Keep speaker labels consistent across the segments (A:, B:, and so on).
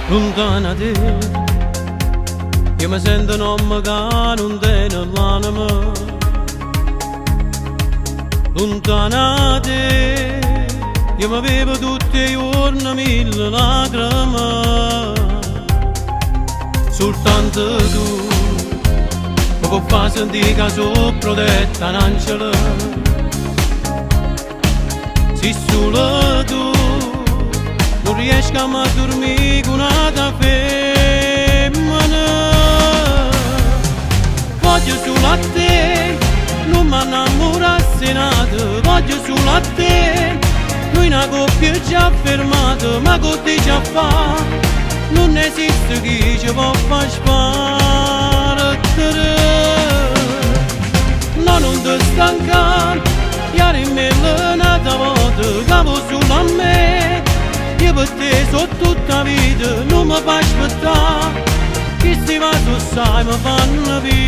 A: Lontana te, io mi sento un uomo che non tiene l'anima. Lontana te, io mi bevo tutti i giorni 1000 lacrime. Soltanto tu mi puoi far sentire che sono protetta un angelo. Se solo tu non riesco a dormire con una femmina. Voglio solo a te, non mi innamorassi nato. Voglio solo a te, noi una coppia già fermata. Ma che ti già fa? Non esiste chi ci può far sparare. No, non ti stancare, ieri me l'è nata volta. Cavo solo a me, io per te so tutta la vita. Non mi fai aspettare, che si va tu sai mi fanno vivere.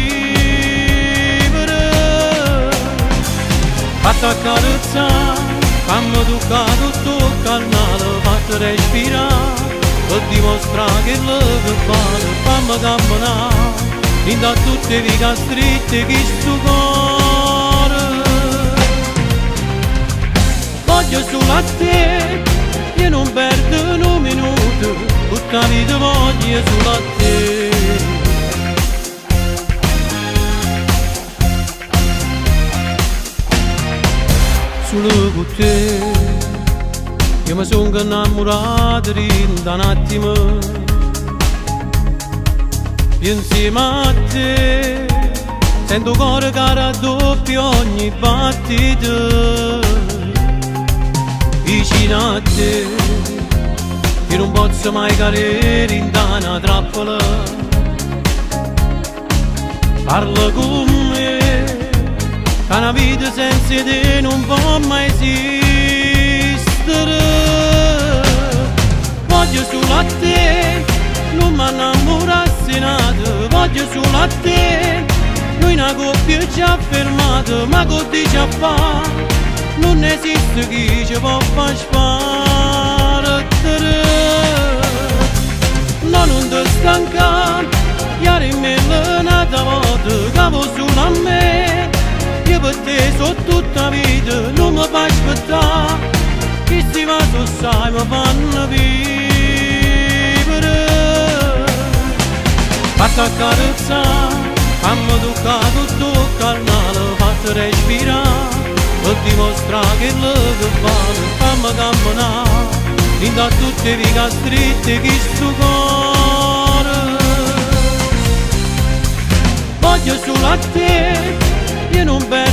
A: Fatta accarezzare, fammi toccare tutto il canale. Fatta respirare, per dimostrare che lo che vale. Fammi camminare, in da tutte le vite stritte che sto cuore. Voglio solo a te, io non perdo un minuto, tutta la vita voglio solo a te. Solo con te, io mi sono innamorato da un attimo. Insieme a te, sento cuore che raddoppia ogni battito. Vicino a te, io non posso mai cadere in una trappola. Parla con me, che una vita senza te non può mai esistere. Voglio solo a te, non mi innamorassi nato. Voglio solo a te, noi una coppia già fermata. Ma che ti già fa? Non esiste chi ci può far sparare. No, non ti stancare, ieri me l'è nata volta. Cavo solo a me, io per te so tutta la vita. Non mi fai aspettare, che si va tu sai mi fanno vivere. Fatta accarezzare, fammi toccare tutto il carnale. Fatta respirare, per dimostrare che lo che vale. Fammi camminare, in da tutte le vite stritte che sto cuore. Voglio solo a te, io non perdo